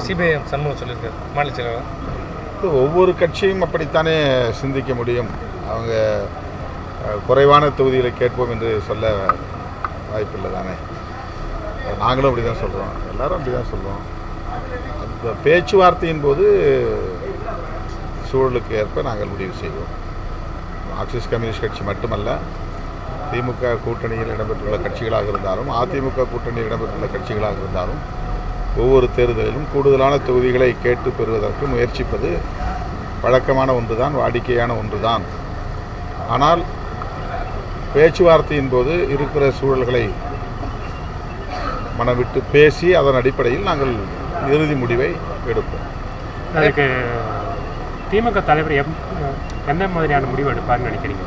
CPM Shanmugam சொல்லியிருக்காரு மாநில செயலாளர். ஒவ்வொரு கட்சியும் அப்படித்தானே சிந்திக்க முடியும். அவங்க குறைவான தொகுதிகளை கேட்போம் என்று சொல்ல வாய்ப்பில்லை தானே. நாங்களும் அப்படி தான் சொல்கிறோம், எல்லாரும் அப்படி தான் சொல்லுவோம். அந்த பேச்சுவார்த்தையின் போது சூழலுக்கு ஏற்ப நாங்கள் முடிவு செய்வோம். மார்க்சிஸ்ட் கம்யூனிஸ்ட் கட்சி மட்டுமல்ல, திமுக கூட்டணியில் இடம்பெற்றுள்ள கட்சிகளாக இருந்தாலும், அதிமுக கூட்டணியில் இடம்பெற்றுள்ள கட்சிகளாக இருந்தாலும், ஒவ்வொரு தேர்தலிலும் கூடுதலான தொகுதிகளை கேட்டு பெறுவதற்கு முயற்சிப்பது வழக்கமான ஒன்றுதான், வாடிக்கையான ஒன்றுதான். ஆனால் பேச்சுவார்த்தையின் போது இருக்கிற சூழல்களை மனவிட்டு பேசி அதன் அடிப்படையில் நாங்கள் இறுதி முடிவை எடுப்போம். அதுக்கு திமுக தலைவர் எந்த மாதிரியான முடிவு எடுப்பார்னு நினைக்கிறீங்க?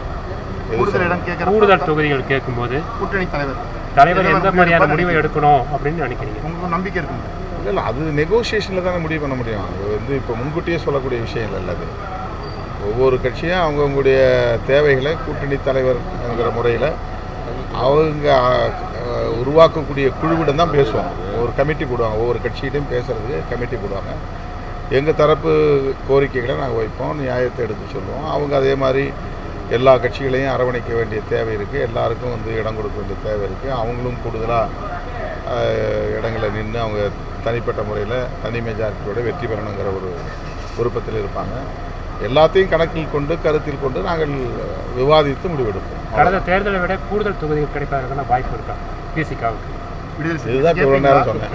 கூடுதல் தொகுதிகள் கேட்கும்போது கூட்டணி தலைவர் எந்த மாதிரியான முடிவை எடுக்கணும் அப்படின்னு நினைக்கிறீங்க? உங்களுக்கு நம்பிக்கை இருக்குங்க? இல்லை, அது நெகோசியேஷனில் தானே முடிவு பண்ண முடியும். அது இப்போ முன்கூட்டியே சொல்லக்கூடிய விஷயம் இல்லை. அது ஒவ்வொரு கட்சியும் அவங்கவுங்களுடைய தேவைகளை கூட்டணி தலைவர்ங்கிற முறையில் அவங்க உருவாக்கக்கூடிய குழுவிடம் தான் பேசுவாங்க. ஒரு கமிட்டி போடுவாங்க, ஒவ்வொரு கட்சிகிட்டையும் பேசுகிறதுக்கு கமிட்டி போடுவாங்க. எங்கள் தரப்பு கோரிக்கைகளை நாங்கள் வைப்போம், நியாயத்தை எடுத்து சொல்லுவோம். அவங்க அதே மாதிரி எல்லா கட்சிகளையும் அரவணைக்க வேண்டிய தேவை இருக்குது, எல்லாருக்கும் இடம் கொடுக்க வேண்டிய தேவை இருக்குது. அவங்களும் கூடுதலாக இடங்களை நின்று அவங்க தனிப்பட்ட முறையில் தனி மெஜாரிட்டியோட வெற்றி பெறணுங்கிற ஒரு விருப்பத்தில் இருப்பாங்க. எல்லாத்தையும் கணக்கில் கொண்டு கருத்தில் கொண்டு நாங்கள் விவாதித்து முடிவெடுப்போம். கடந்த தேர்தலை விட கூடுதல் தொகுதிகள் கிடைப்பதற்கான வாய்ப்பு இருக்கா பிசிகாவுக்கு? இதுதான் இவ்வளோ நேரம் சொன்னேன்.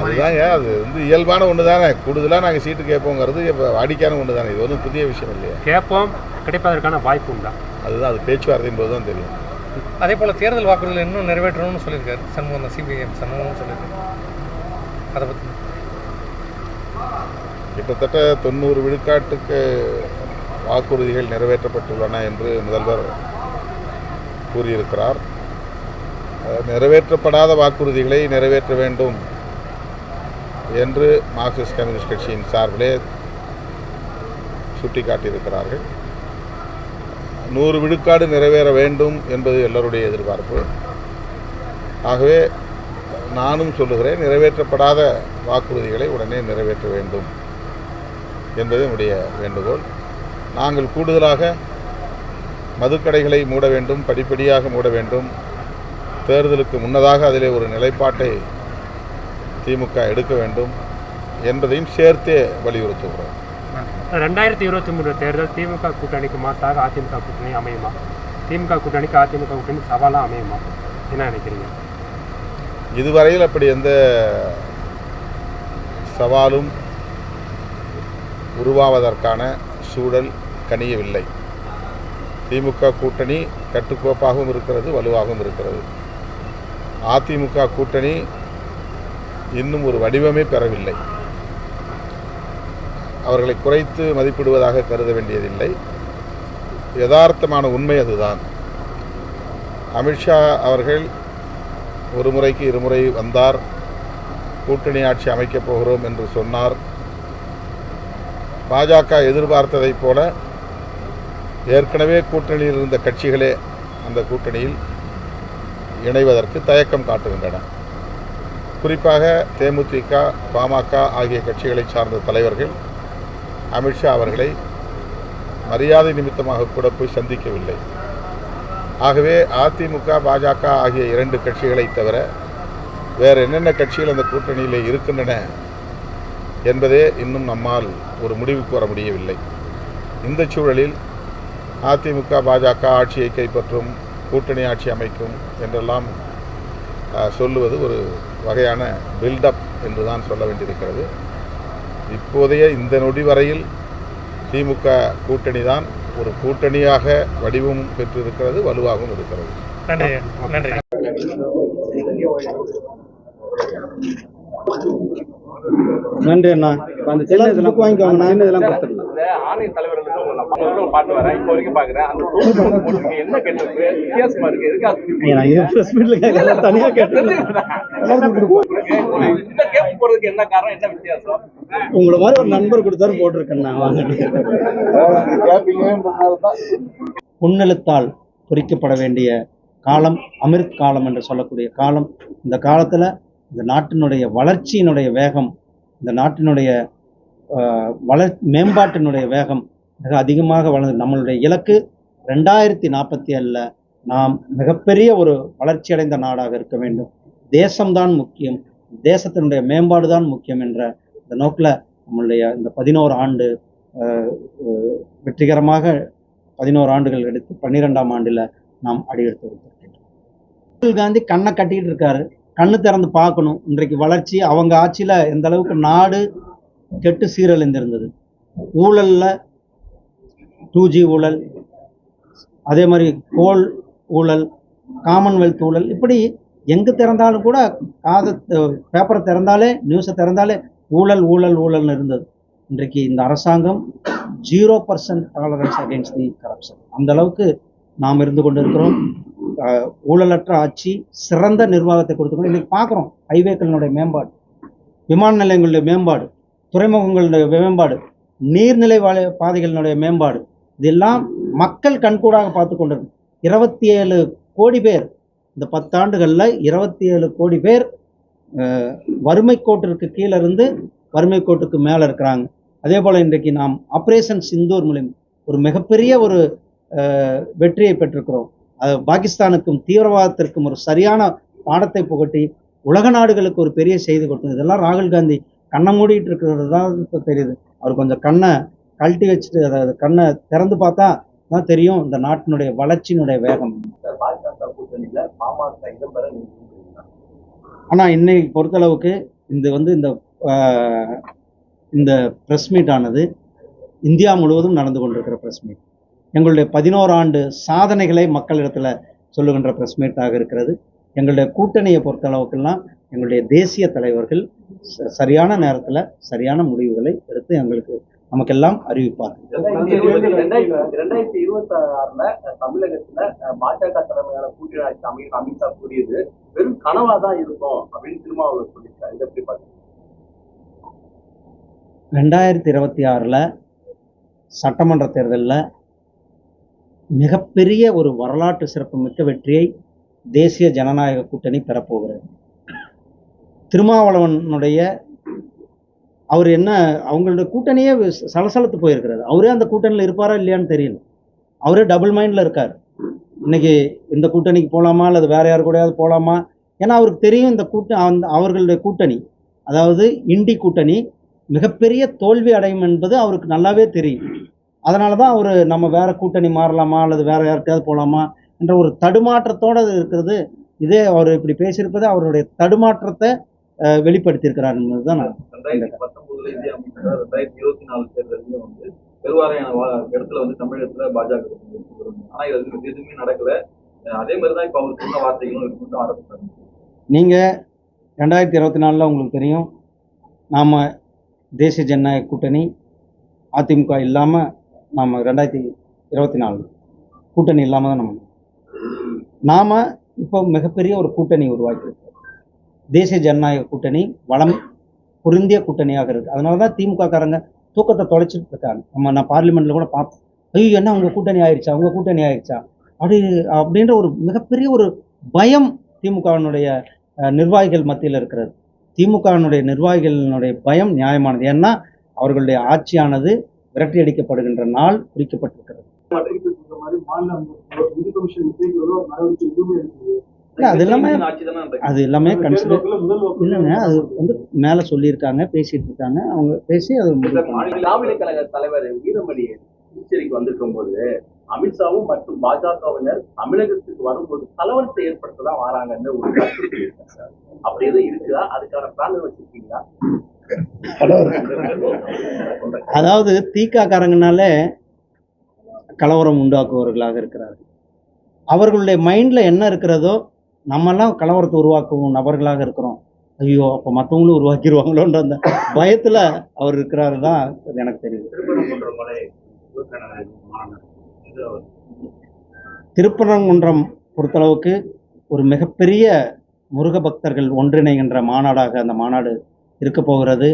அதுதாங்க, அது இயல்பான ஒன்று தானே. கூடுதலாக நாங்கள் சீட்டு கேட்போங்கிறது இப்போ வாடிக்கையான ஒன்று தானே. இது ஒன்றும் புதிய விஷயம் இல்லையா? கேட்போம், கிடைப்பதற்கான வாய்ப்பு உண்டா? அதுதான், அது பேச்சுவார்த்தையின் போது தான் தெரியும். அதே போல் தேர்தல் வாக்குறுதிகள் இன்னும் நிறைவேற்றணும்னு சொல்லியிருக்காரு சண்முகம், சிபிஎம் சண்முகம் சொல்லியிருக்காரு. அதை பற்றி கிட்டத்தட்ட 90 விழுக்காட்டுக்கு வாக்குறுதிகள் நிறைவேற்றப்பட்டுள்ளன என்று முதல்வர் கூறியிருக்கிறார். நிறைவேற்றப்படாத வாக்குறுதிகளை நிறைவேற்ற வேண்டும் என்று மார்க்சிஸ்ட் கம்யூனிஸ்ட் கட்சியின் சார்பிலே சுட்டிக்காட்டியிருக்கிறார்கள். 100 விழுக்காடு நிறைவேற வேண்டும் என்பது எல்லோருடைய எதிர்பார்ப்பு. ஆகவே நானும் சொல்லுகிறேன், நிறைவேற்றப்படாத வாக்குறுதிகளை உடனே நிறைவேற்ற வேண்டும் என்பது என்னுடைய வேண்டுகோள். நாங்கள் கூடுதலாக மதுக்கடைகளை மூட வேண்டும், படிப்படியாக மூட வேண்டும். தேர்தலுக்கு முன்னதாக அதிலே ஒரு நிலைப்பாட்டை திமுக எடுக்க வேண்டும் என்பதையும் சேர்த்தே வலியுறுத்துகிறோம். 2023 தேர்தல் திமுக கூட்டணிக்கு மாற்றாக அதிமுக கூட்டணி அமையுமா? திமுக கூட்டணிக்கு அதிமுக கூட்டணி சவாலாக அமையுமா? என்ன நினைக்கிறீங்க? இதுவரையில் அப்படி எந்த சவாலும் உருவாவதற்கான சூழல் கனியவில்லை. திமுக கூட்டணி கட்டுக்கோப்பாகவும் இருக்கிறது, வலுவாகவும் இருக்கிறது. அதிமுக கூட்டணி இன்னும் ஒரு வடிவமே பெறவில்லை. அவர்களை குறைத்து மதிப்பிடுவதாக கருத வேண்டியதில்லை. யதார்த்தமான உண்மை அதுதான். அமித்ஷா அவர்கள் ஒரு முறைக்கு இருமுறை வந்தார், கூட்டணி ஆட்சி அமைக்கப் போகிறோம் என்று சொன்னார். பாஜக எதிர்பார்த்ததைப் போல ஏற்கனவே கூட்டணியில் இருந்த கட்சிகளே அந்த கூட்டணியில் இணைவதற்கு தயக்கம் காட்டுகின்றன. குறிப்பாக தேமுதிக, பாமக ஆகிய கட்சிகளை சார்ந்த தலைவர்கள் அமித்ஷா அவர்களை மரியாதை நிமித்தமாக கூட போய் சந்திக்கவில்லை. ஆகவே அதிமுக, பாஜக ஆகிய 2 கட்சிகளை தவிர வேறு என்னென்ன கட்சிகள் அந்த கூட்டணியில் இருக்கின்றன என்பதே இன்னும் நம்மால் ஒரு முடிவுக்கு வர முடியவில்லை. இந்த சூழலில் அதிமுக, பாஜக ஆட்சியை கைப்பற்றும், கூட்டணி ஆட்சி அமைக்கும் என்றெல்லாம் சொல்லுவது ஒரு வகையான பில்டப் என்று தான் சொல்ல வேண்டியிருக்கிறது. இப்போதைய இந்த நொடி வரையில் திமுக கூட்டணி தான் ஒரு கூட்டணியாக வடிவம் பெற்றிருக்கிறது, வலுவாகவும் இருக்கிறது. நன்றி. நன்றி அண்ணா. அந்த சின்ன இதெல்லாம் வாங்கிக்கோங்கண்ணா, இதெல்லாம் கொடுத்துடலாம். ஆணைய தலைவர்கள் பாட்டு வரேன், இப்போ வரைக்கும் பாக்குறேன். அந்த என்ன கேட்டிருக்கு வித்தியாசமா இருக்கு? எதுக்கு தனியா கேட்டு போறதுக்கு என்ன காரணம், என்ன வித்தியாசம்? உங்களை மாதிரி ஒரு நண்பர் கொடுத்தாரு போட்டிருக்கேன். புன்னெழுத்தால் பொறிக்கப்பட வேண்டிய காலம் அமிர்த் காலம் என்று சொல்லக்கூடிய காலம். இந்த காலத்தில் இந்த நாட்டினுடைய வளர்ச்சியினுடைய வேகம், இந்த நாட்டினுடைய மேம்பாட்டினுடைய வேகம் மிக அதிகமாக வளர்ந்து நம்மளுடைய இலக்கு 2047 நாம் மிகப்பெரிய ஒரு வளர்ச்சியடைந்த நாடாக இருக்க வேண்டும். தேசம்தான் முக்கியம், தேசத்தினுடைய மேம்பாடு தான் முக்கியம் என்ற இந்த நோக்கில் நம்மளுடைய இந்த 11 ஆண்டு வெற்றிகரமாக 11 ஆண்டுகள் எடுத்து 12ஆம் ஆண்டில் நாம் அடியெடுத்து வைத்திருக்கின்றோம். ராகுல் காந்தி கண்ணை கட்டிக்கிட்டு இருக்காரு, கண்ணு திறந்து பார்க்கணும். இன்றைக்கு வளர்ச்சி அவங்க ஆட்சியில் எந்த அளவுக்கு நாடு கெட்டு சீரழிந்திருந்தது. ஊழலில் 2G ஊழல், அதே மாதிரி கோல் ஊழல், காமன்வெல்த் ஊழல், இப்படி எங்கே திறந்தாலும் கூட பேப்பரை திறந்தாலே நியூஸை திறந்தாலே ஊழல் ஊழல் ஊழல்னு இருந்தது. இன்றைக்கு இந்த அரசாங்கம் 0% டாலரன்ஸ் அகெயின்ஸ்ட் தி கரப்ஷன், அந்த அளவுக்கு நாம் இருந்து கொண்டு இருக்கிறோம். ஊழலற்ற ஆட்சி, சிறந்த நிர்வாகத்தை கொடுத்துக்கணும். இன்றைக்கி பார்க்குறோம் ஹைவேக்களினுடைய மேம்பாடு, விமான நிலையங்களுடைய மேம்பாடு, துறைமுகங்களுடைய மேம்பாடு, நீர்நிலை பாதைகளினுடைய மேம்பாடு, இதெல்லாம் மக்கள் கண்கூடாக பார்த்து கொண்டிருக்கும். 27 கோடி பேர் இந்த 10 ஆண்டுகளில் 27 கோடி பேர் வறுமை கோட்டிற்கு கீழே இருந்து வறுமை கோட்டுக்கு மேலே இருக்கிறாங்க. அதே போல் இன்றைக்கு நாம் ஆப்ரேஷன் சிந்தூர் மூலம் ஒரு மிகப்பெரிய ஒரு வெற்றியை பெற்றிருக்கிறோம். அது பாகிஸ்தானுக்கும் தீவிரவாதத்திற்கும் ஒரு சரியான பாடத்தை புகட்டி உலக நாடுகளுக்கு ஒரு பெரிய செய்தி கொடுத்தது. இதெல்லாம் ராகுல் காந்தி கண்ணை மூடிட்டு இருக்கிறது தான் இப்போ தெரியுது. அவர் கொஞ்சம் கண்ணை கழட்டி வச்சுட்டு, அதாவது கண்ணை திறந்து பார்த்தா தான் தெரியும் இந்த நாட்டினுடைய வளர்ச்சியினுடைய வேகம். ஆனால் இன்னைக்கு பொறுத்தளவுக்கு இந்த ப்ரெஸ் மீட் ஆனது இந்தியா முழுவதும் நடந்து கொண்டிருக்கிற ப்ரெஸ் மீட், எங்களுடைய 11 ஆண்டு சாதனைகளை மக்களிடத்தில் சொல்லுகின்ற ப்ரெஸ் மீட்டாக இருக்கிறது. எங்களுடைய கூட்டணியை பொறுத்தளவுக்கெல்லாம் எங்களுடைய தேசிய தலைவர்கள் சரியான நேரத்தில் சரியான முடிவுகளை எடுத்து நமக்கெல்லாம் அறிவிப்பார்கள். 2026 தமிழகத்துல பாஜக தலைமையான கூட்டணி ஆட்சி அமையும் அமித்ஷா கூறியது வெறும் கனவா தான் இருக்கும் அப்படின்னு திருமாவளவன் சொல்லியிருக்காரு. இதை எப்படி பாருங்க? 2026 சட்டமன்ற தேர்தலில் மிகப்பெரிய ஒரு வரலாற்று சிறப்புமிக்க வெற்றியை தேசிய ஜனநாயக கூட்டணி பெறப்போகிறது. திருமாவளவனுடைய அவர் அவங்களுடைய கூட்டணியே சலசலத்து போயிருக்கிறாரு. அவரே அந்த கூட்டணியில் இருப்பாரா இல்லையான்னு தெரியல. அவரே டபுள் மைண்டில் இருக்கார். இன்னைக்கு இந்த கூட்டணிக்கு போகலாமா அல்லது வேற யாரு கூடயாவது போகலாமா? ஏன்னா அவருக்கு தெரியும் இந்த அவர்களுடைய கூட்டணி, அதாவது இண்டி கூட்டணி மிகப்பெரிய தோல்வி அடையும் என்பது அவருக்கு நல்லாவே தெரியும். அதனால தான் அவர் நம்ம வேற கூட்டணி மாறலாமா அல்லது வேற யார்கிட்டயாவது போகலாமா என்ற ஒரு தடுமாற்றத்தோடு இருக்கிறது. இதே அவர் இப்படி பேசியிருப்பது அவருடைய தடுமாற்றத்தை வெளிப்படுத்தியிருக்கிறார் என்பதுதான். 2019 இந்திய அமைச்சர் 2024 தேர்தலையும் பெருவாரியான இடத்துல தமிழகத்துல பாஜக, ஆனா இது எதுவுமே நடக்கல. அதே மாதிரிதான் இப்ப அவர் சொன்ன வார்த்தைகளும் இருக்கு ஆரம்பிச்சாங்க. நீங்க 2024 உங்களுக்கு தெரியும், நாம தேசிய ஜனநாயக கூட்டணி அதிமுக இல்லாம நாம 2024 கூட்டணி இல்லாம தான் நாம இப்போ மிகப்பெரிய ஒரு கூட்டணி உருவாக்கியிருக்கோம். தேசிய ஜனநாயக கூட்டணி வளம் பொருந்திய கூட்டணியாக இருக்கு. அதனால தான் திமுக காரங்க தூக்கத்தை தொலைச்சிட்டு இருக்காங்க. நான் பார்லிமெண்ட்ல கூட பார்ப்போம், ஐயோ என்ன உங்க கூட்டணி ஆயிடுச்சா அப்படின்ற ஒரு மிகப்பெரிய ஒரு பயம் திமுகவினுடைய நிர்வாகிகள் மத்தியில் இருக்கிறது. திமுகவினுடைய நிர்வாகிகளினுடைய பயம் நியாயமானது. ஏன்னா அவர்களுடைய ஆட்சியானது விரட்டி அடிக்கப்படுகின்ற நாள் குறிக்கப்பட்டிருக்கிறது. அது எல்லாமே கன்சிடர் இல்லைங்க. அது மேல சொல்லியிருக்காங்க, பேசிட்டு இருக்காங்க. அவங்க பேசி அது திராவிட கழக தலைவர் வீரமணி புதுச்சேரிக்கு வந்திருக்கும் போது அமித்ஷாவும் மற்றும் பாஜகவினர் தமிழகத்துக்கு வரும்போது கலவரத்தை ஏற்படுத்ததான் வராங்கன்னு ஒரு கருத்து. அப்படி எதுவும் இருக்குதா? அதுக்கான பிளான் வச்சிருக்கீங்களா? அதாவது தீகா காரங்கனாலே கலவரம் உண்டாக்குவவர்களாக இருக்கிறார்கள். அவர்களுடைய மைண்ட்ல என்ன இருக்கிறதோ நம்மெல்லாம் கலவரத்தை உருவாக்கும் நபர்களாக இருக்கிறோம். ஐயோ அப்போ மற்றவங்களும் உருவாக்கிடுவாங்களோன்ற அந்த பயத்தில் அவர் இருக்கிறாரு தான் எனக்கு தெரியுது. திருப்பரங்குன்றம் பொறுத்தளவுக்கு ஒரு மிகப்பெரிய முருக பக்தர்கள் ஒன்றிணைகின்ற மாநாடாக அந்த மாநாடு இருக்க போகிறது.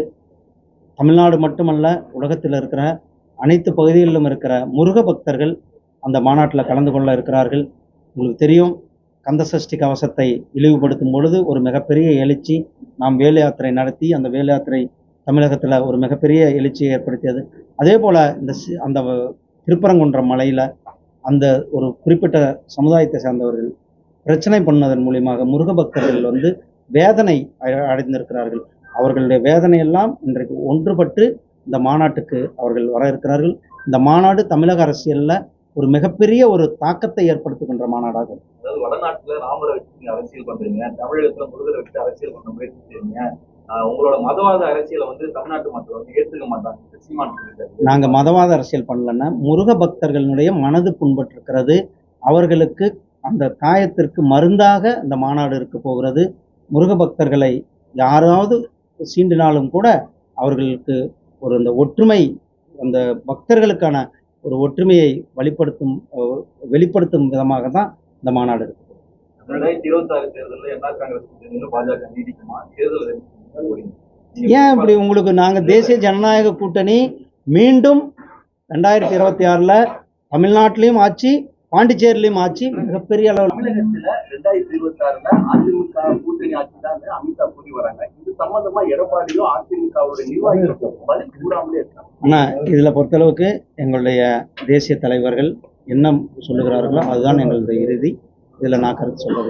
தமிழ்நாடு மட்டுமல்ல, உலகத்தில் இருக்கிற அனைத்து பகுதிகளிலும் இருக்கிற முருக பக்தர்கள் அந்த மாநாட்டில் கலந்து கொள்ள இருக்கிறார்கள். உங்களுக்கு தெரியும், கந்தசஷ்டி கவசத்தை இழிவுபடுத்தும் பொழுது ஒரு மிகப்பெரிய எழுச்சி, நாம் வேல் யாத்திரை நடத்தி அந்த வேல் யாத்திரை தமிழகத்தில் ஒரு மிகப்பெரிய எழுச்சியை ஏற்படுத்தியது. அதே போல் அந்த திருப்பரங்குன்றம் மலையில் அந்த ஒரு குறிப்பிட்ட சமுதாயத்தை சார்ந்தவர்கள் பிரச்சனை பண்ணதன் மூலியமாக முருக பக்தர்கள் வேதனை அடைந்திருக்கிறார்கள். அவர்களுடைய வேதனையெல்லாம் இன்றைக்கு ஒன்றுபட்டு இந்த மாநாட்டுக்கு அவர்கள் வர இருக்கிறார்கள். இந்த மாநாடு தமிழக அரசியலில் ஒரு மிகப்பெரிய ஒரு தாக்கத்தை ஏற்படுத்துகின்ற மாநாடாகும். அதாவது வடநாட்டுல ராமரை வச்சு நீங்க அரசியல் பண்றீங்க, தமிழகத்துல முருகரை வச்சு அரசியல் பண்ண முயற்சி செய்றீங்க. உங்களோட மதவாத அரசியலை தமிழ்நாட்டு மக்கள் ஏற்றுக்க மாட்டாங்க. சீமான் சொல்லியிருக்காரு. நாங்க மதவாத அரசியல் பண்ணலன்னா, முருக பக்தர்களுடைய மனது புண்பட்டிருக்கிறது. அவர்களுக்கு அந்த காயத்திற்கு மருந்தாக இந்த மாநாடு இருக்க போகிறது. முருக பக்தர்களை யாராவது சீண்டினாலும் கூட அவர்களுக்கு ஒரு அந்த ஒற்றுமை, அந்த பக்தர்களுக்கான ஒரு ஒற்றுமையை வெளிப்படுத்தும் விதமாக தான் இந்த மாநாடு இருக்கு. 2026 தேர்தலில் என்ஆர் காங்கிரஸ் பாஜக நீடிக்குமா? தேர்தல் ஏன் இப்படி உங்களுக்கு நாங்கள் தேசிய ஜனநாயக கூட்டணி மீண்டும் 2026 தமிழ்நாட்டிலையும் ஆட்சி, பாண்டிச்சேரியிலையும் ஆட்சி, மிகப்பெரிய அளவில். தமிழகத்துல 2026 அதிமுக கூட்டணி ஆட்சி தான் அமித்ஷா கூட்டி வராங்க. இது சம்பந்தமா எடப்பாடியும் அதிமுகவுடைய நிர்வாகிகளும் பதில் கூறாமலே இருக்காங்க. ஆனா இதுல பொறுத்தளவுக்கு எங்களுடைய தேசிய தலைவர்கள் என்ன சொல்லுகிறார்களோ அதுதான் எங்களுடைய இறுதி. இதுல நான் கருத்து சொல்றது.